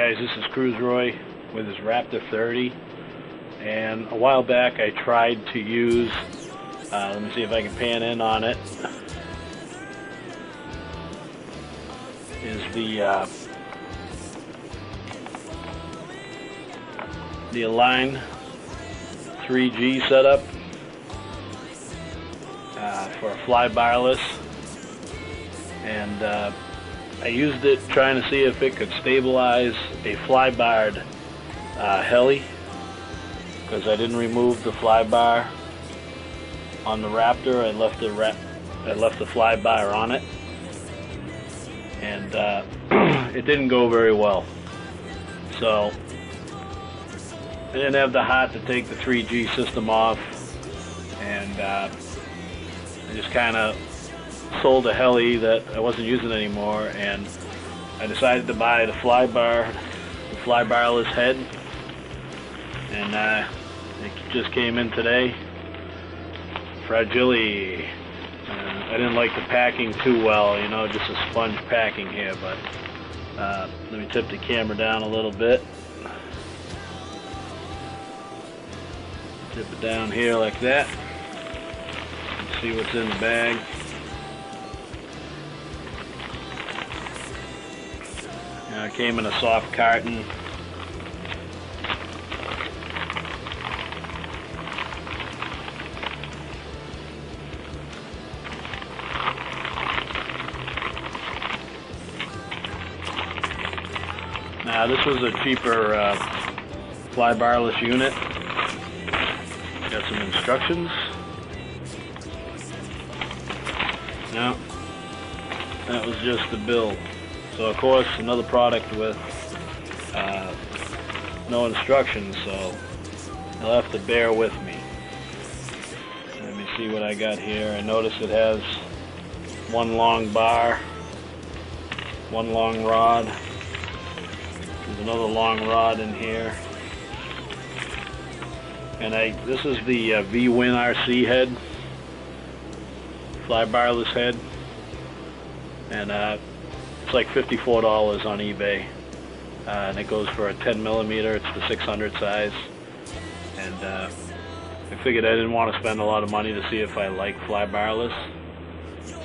guys, this is Cruise Roy with his Raptor 30, and a while back I tried to use, let me see if I can pan in on it, is the Align 3G setup for a fly-barless, and I used it trying to see if it could stabilize a fly-barred heli, because I didn't remove the fly-bar on the Raptor. I left the fly-bar on it, and it didn't go very well. So I didn't have the heart to take the 3G system off, and I just kind of sold a heli that I wasn't using anymore, and I decided to buy the fly-barless head, and it just came in today. Fragile. I didn't like the packing too well, you know, just a sponge packing here, but let me tip the camera down a little bit. Tip it down here like that. Let's see what's in the bag. It came in a soft carton. Now this was a cheaper fly-barless unit. Got some instructions. Now that was just the bill. So of course another product with no instructions, so you'll have to bear with me. Let me see what I got here. I notice it has one long bar, one long rod. There's another long rod in here. And this is the V2 RC head, fly-barless head, and it's like $54 on eBay, and it goes for a 10mm. It's the 600 size, and I figured I didn't want to spend a lot of money to see if I like fly-barless,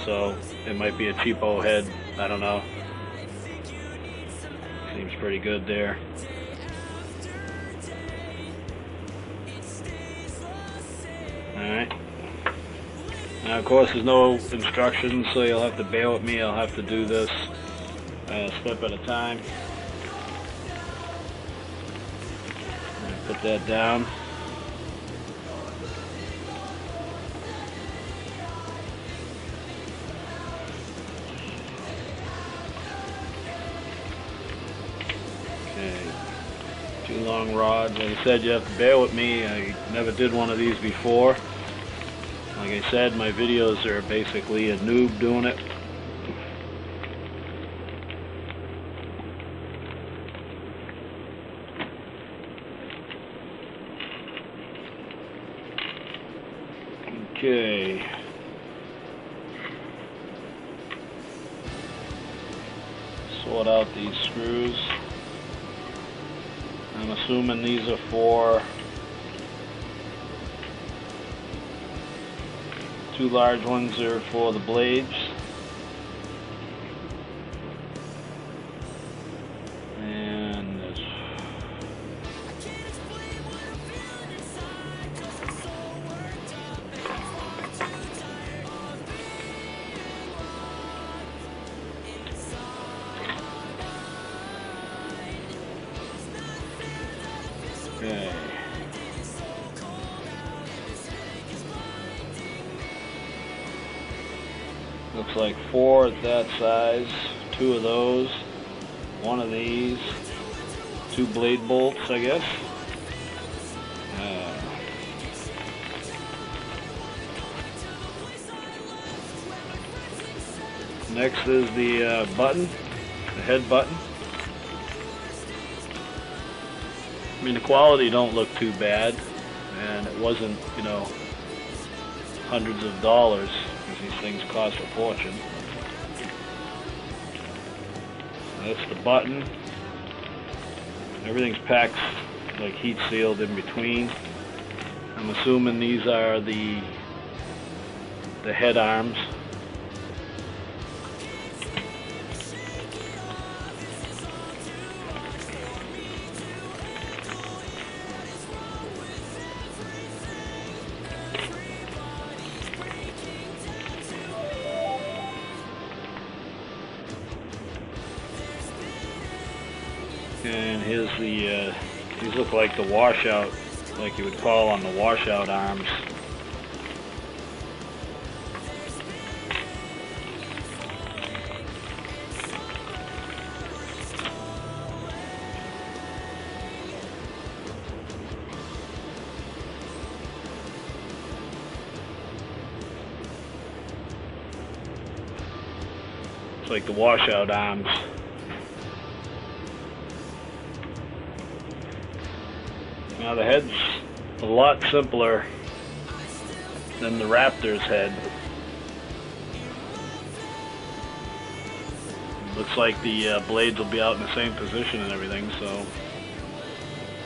so it might be a cheapo head, I don't know. Seems pretty good there. Alright. Now of course there's no instructions, so you'll have to bear with me. I'll have to do this step at a time. Put that down. Okay. Two long rods. Like I said, you have to bear with me. I never did one of these before. Like I said, my videos are basically a noob doing it. Okay. Sort out these screws. I'm assuming these are for two large ones are for the blades, and this. Okay. Looks like 4 at that size, 2 of those, 1 of these, 2 blade bolts, I guess. Next is the button, the head button. I mean, the quality don't look too bad, and it wasn't, you know, hundreds of dollars, because these things cost a fortune. So that's the button. Everything's packed like heat sealed in between. I'm assuming these are the head arms. And here's the, these look like the washout, like you would call on the washout arms. It's like the washout arms. Now the head's a lot simpler than the Raptor's head. Looks like the blades will be out in the same position and everything, so...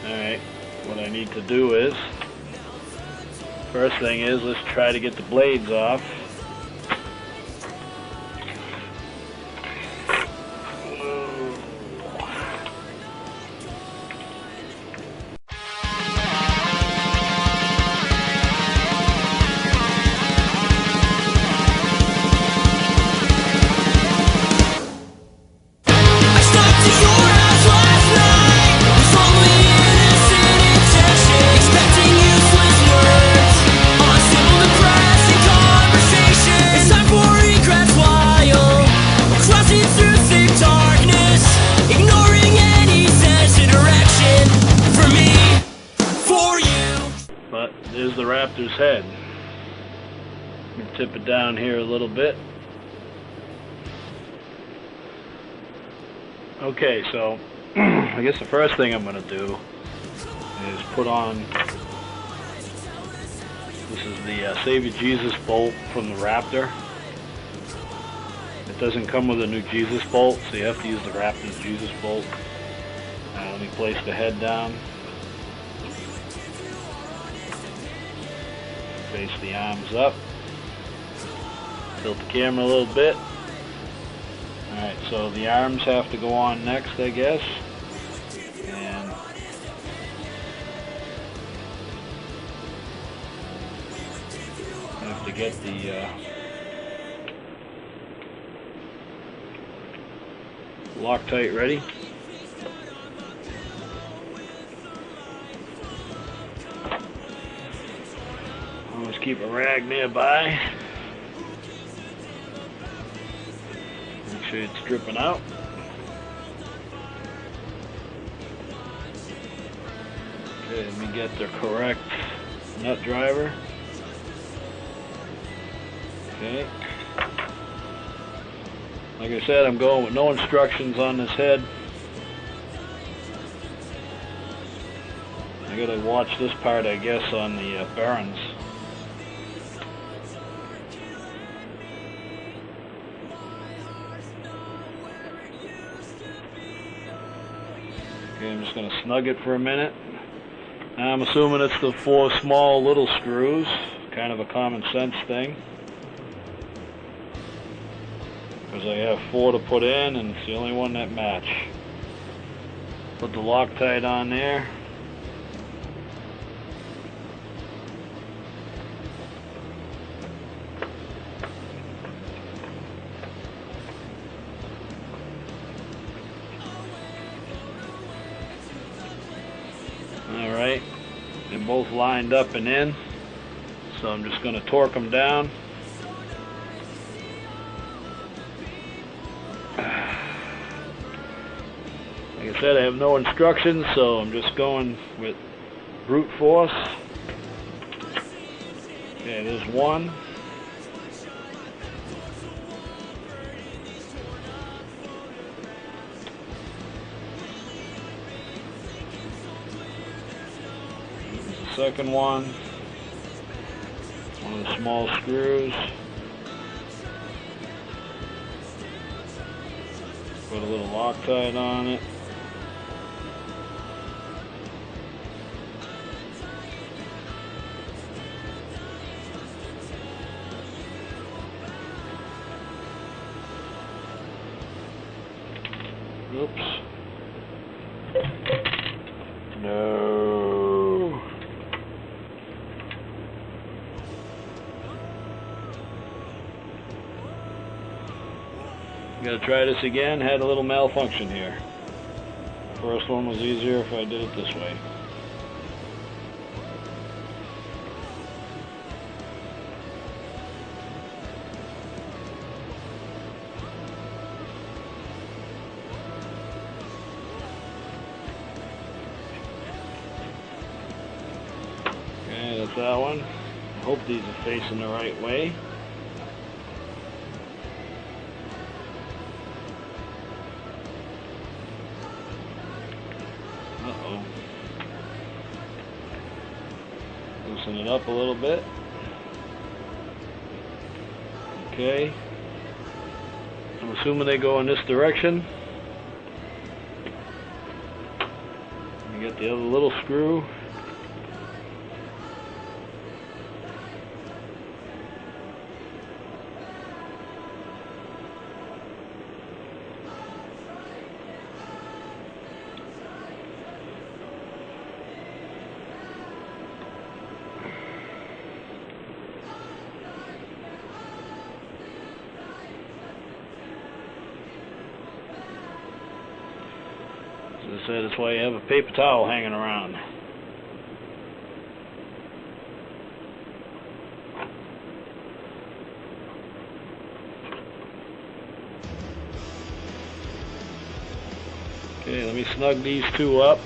Alright, what I need to do is... First thing is, let's try to get the blades off. But there's the Raptor's head. Let me tip it down here a little bit. Okay, so I guess the first thing I'm going to do is put on, this is the Save Your Jesus bolt from the Raptor. It doesn't come with a new Jesus bolt, so you have to use the Raptor's Jesus bolt. Let me place the head down. Face the arms up. Tilt the camera a little bit. Alright, so the arms have to go on next, I guess. And I have to get the Loctite ready. Always keep a rag nearby. Make sure it's dripping out. Okay, let me get the correct nut driver. Okay. Like I said, I'm going with no instructions on this head. I gotta watch this part, I guess, on the bearings. Okay, I'm just going to snug it for a minute. Now I'm assuming it's the 4 small little screws, kind of a common sense thing. Because I have 4 to put in and it's the only one that match. Put the Loctite on there. Alright, they're both lined up and in, so I'm just going to torque them down. Like I said, I have no instructions, so I'm just going with brute force. Okay, there's one. Second one of the small screws. Put a little Loctite on it. Oops. No. Gotta try this again. Had a little malfunction here. First one was easier if I did it this way. Okay, that's that one. I hope these are facing the right way. Uh-oh. Loosen it up a little bit. Okay. I'm assuming they go in this direction. You get the other little screw. As I said, that's why you have a paper towel hanging around. Okay, let me snug these two up.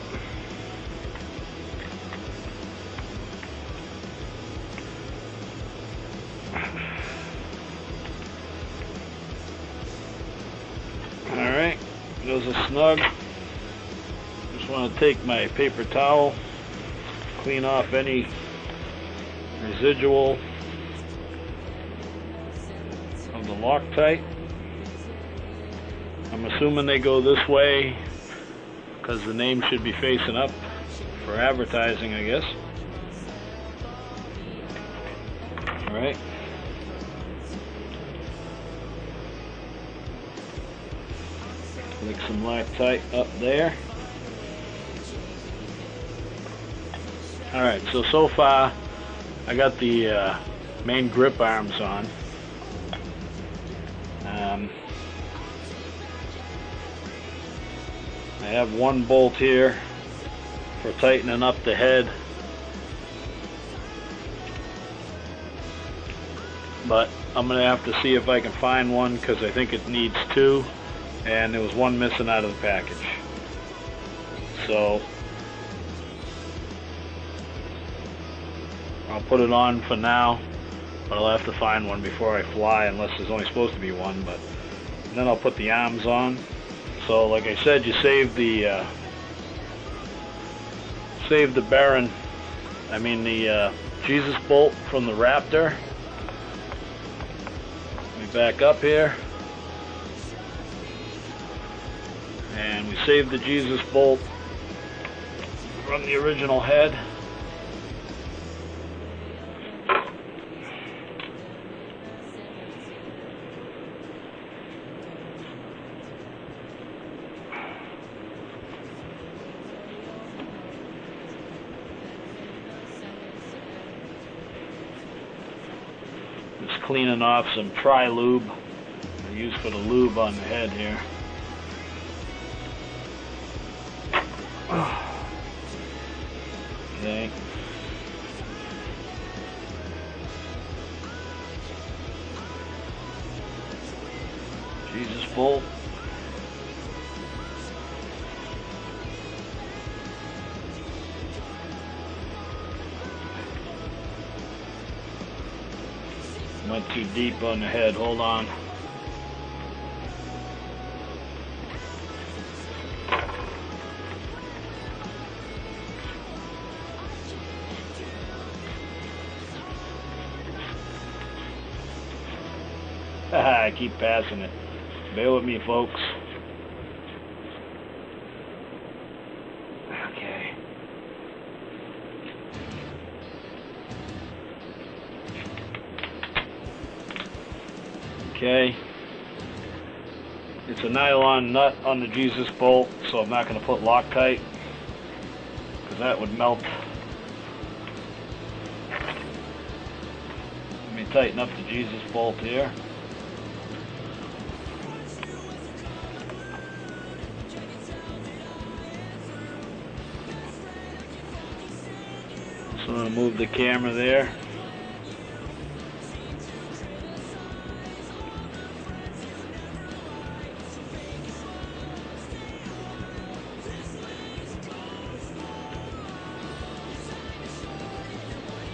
Alright, those are snug. Just want to take my paper towel, clean off any residual of the Loctite. I'm assuming they go this way because the name should be facing up for advertising, I guess. Alright. Click some Loctite up there. Alright, so far I got the main grip arms on. I have one bolt here for tightening up the head, but I'm going to have to see if I can find one because I think it needs two, and there was one missing out of the package. So I'll put it on for now, but I'll have to find one before I fly, unless there's only supposed to be one. But then I'll put the arms on. So like I said, you save the bearing, the Jesus bolt from the Raptor. Let me back up here. And we saved the Jesus bolt from the original head. Just cleaning off some tri-lube I use for the lube on the head here. Okay. Jesus bolt. Went too deep on the head. Hold on. I keep passing it. Bear with me, folks. Okay. Okay. It's a nylon nut on the Jesus bolt, so I'm not going to put Loctite, because that would melt. Let me tighten up the Jesus bolt here. So I'm going to move the camera there.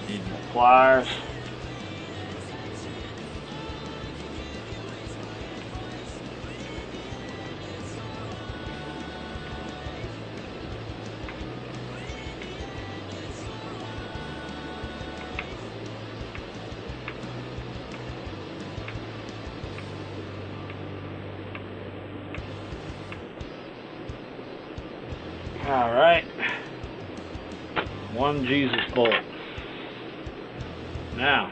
Need more pliers. All right, one Jesus bolt. Now,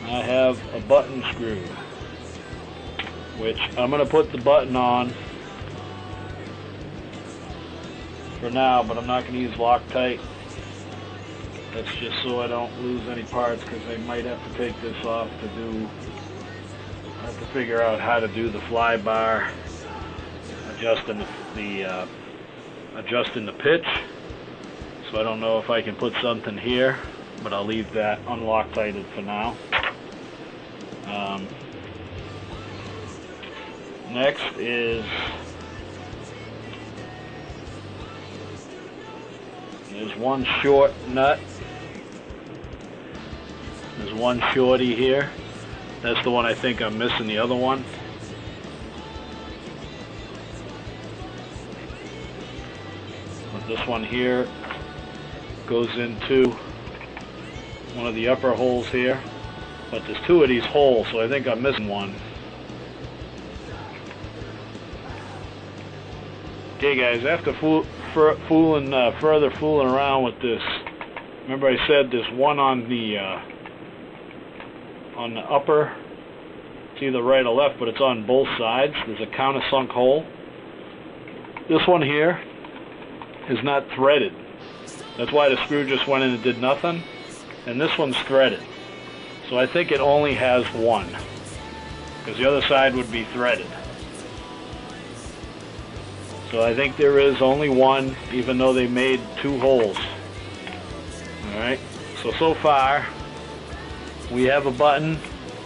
I have a button screw, which I'm going to put the button on for now, but I'm not going to use Loctite. That's just so I don't lose any parts, because I might have to take this off to do, I have to figure out how to do the fly bar, adjusting the pitch. So I don't know if I can put something here, but I'll leave that unloctited for now. Next is, there's one short nut. There's one shorty here. That's the one I think I'm missing, the other one. But this one here goes into one of the upper holes here. But there's two of these holes, so I think I'm missing one. Okay guys, after further fooling around with this, remember I said there's one on the upper, it's either right or left, but it's on both sides. There's a countersunk hole. This one here is not threaded. That's why the screw just went in and did nothing. And this one's threaded. So I think it only has one, because the other side would be threaded. So I think there is only one, even though they made two holes. Alright, so far we have a button,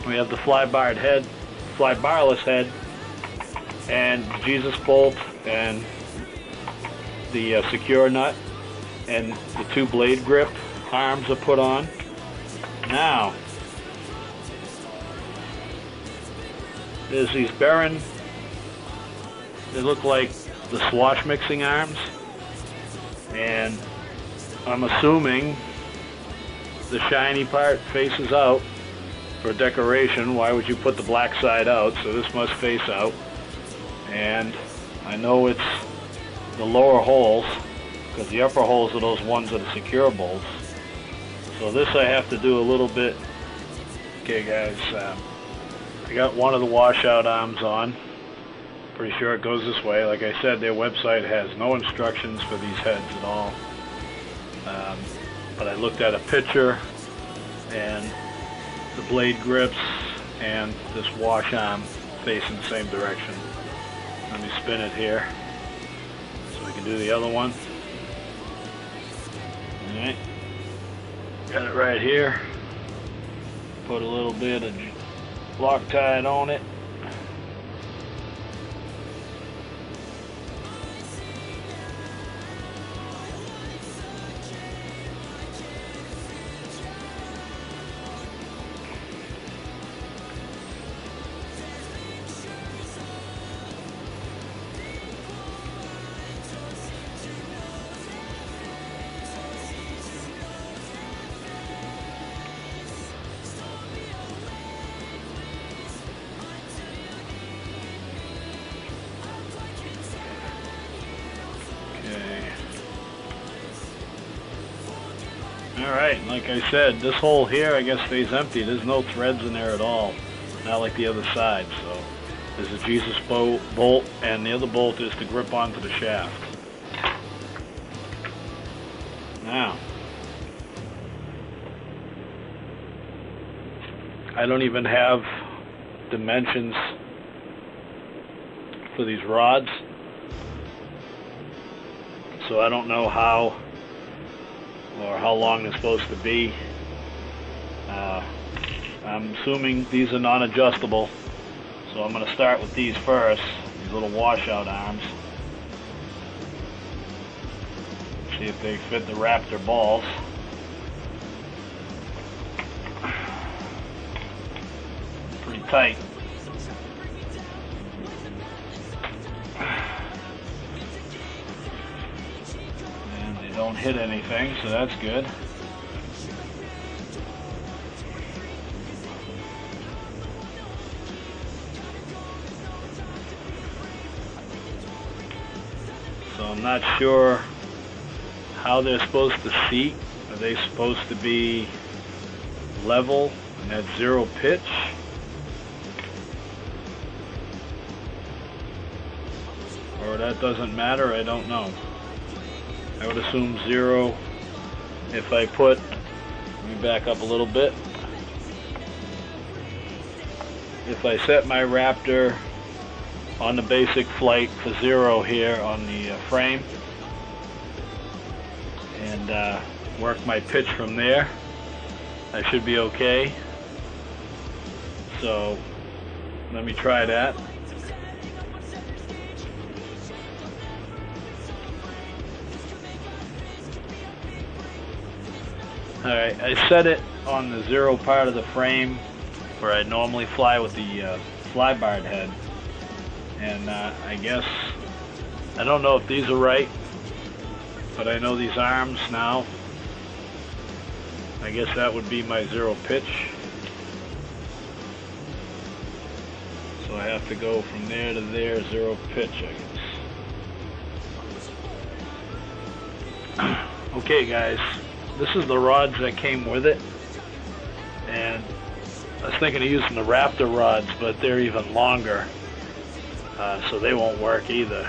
we have the fly barless head, and Jesus bolt, and the secure nut, and the two blade grip arms are put on. Now, there's these bearing, they look like the swash mixing arms, and I'm assuming the shiny part faces out for decoration. Why would you put the black side out? So this must face out. And I know it's the lower holes, because the upper holes are those ones that are secure bolts. So this I have to do a little bit. Okay guys, I got one of the washout arms on. Pretty sure it goes this way. Like I said, their website has no instructions for these heads at all. But I looked at a picture, and the blade grips and this wash arm face in the same direction. Let me spin it here so we can do the other one. Alright, got it right here. Put a little bit of Loctite on it. Alright, like I said, this hole here I guess stays empty. There's no threads in there at all. Not like the other side, so is a Jesus bolt, and the other bolt is to grip onto the shaft. Now, I don't even have dimensions for these rods, so I don't know how or how long they're supposed to be. I'm assuming these are non-adjustable, so I'm going to start with these first, these little washout arms. See if they fit the Raptor balls. Pretty tight. And they don't hit anything, so that's good. So I'm not sure how they're supposed to seat. Are they supposed to be level and at zero pitch? Or that doesn't matter? I don't know. I would assume zero if I put, let me back up a little bit. If I set my Raptor on the basic flight for zero here on the frame, and work my pitch from there, I should be okay. So let me try that. Alright, I set it on the zero part of the frame where I normally fly with the fly barred head, and I guess, I don't know if these are right, but I know these arms now. I guess that would be my zero pitch. So I have to go from there to there, zero pitch, I guess. Okay guys, this is the rods that came with it. And I was thinking of using the Raptor rods, but they're even longer. So they won't work either.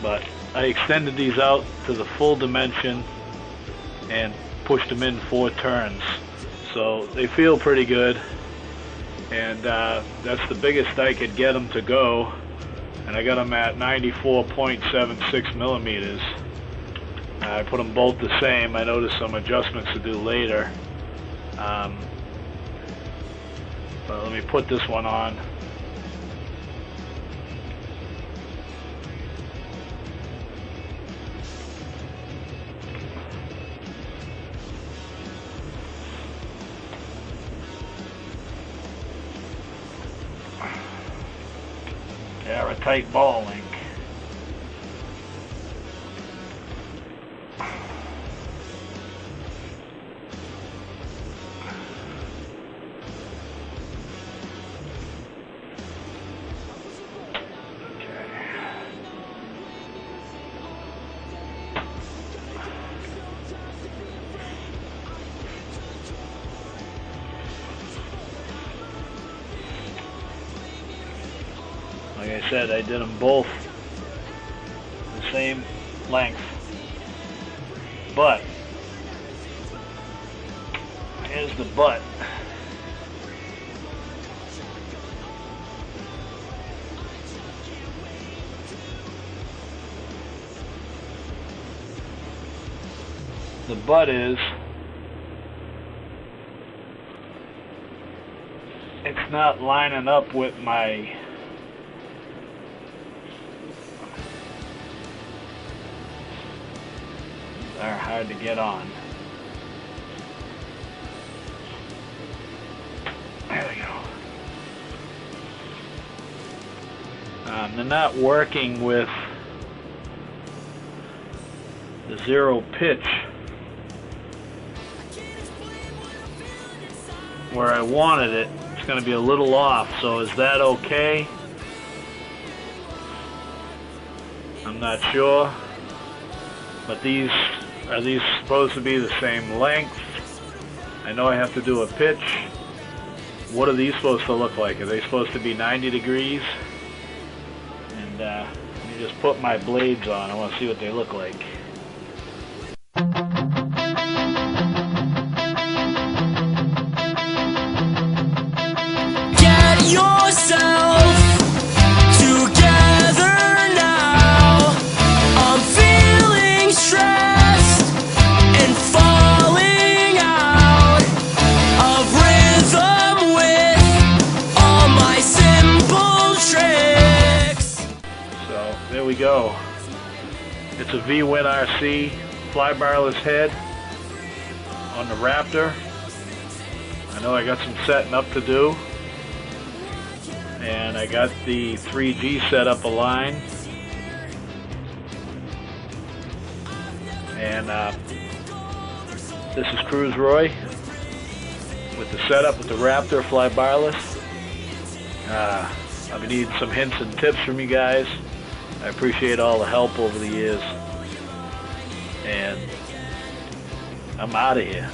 But I extended these out to the full dimension and pushed them in 4 turns. So they feel pretty good, and that's the biggest I could get them to go, and I got them at 94.76 millimeters. I put them both the same. I noticed some adjustments to do later. But let me put this one on. Yeah, a tight ball link. Like I said, I did them both the same length, but here's the but. The but is it's not lining up with my are hard to get on. There we go. They're not working with the zero pitch where I wanted it. It's going to be a little off, so is that okay? I'm not sure. But are these supposed to be the same length? I know I have to do a pitch. what are these supposed to look like? Are they supposed to be 90 degrees? And let me just put my blades on. I want to see what they look like. Get yourself together now. I'm feeling stressed and falling out of rhythm with all my simple tricks. So there we go. It's a V2 RC fly barless head on the Raptor. I know I got some setting up to do, and I got the 3G set up a line, and this is Cruz Roy with the setup with the Raptor fly barless. I've been needing some hints and tips from you guys. I appreciate all the help over the years, and I'm out of here.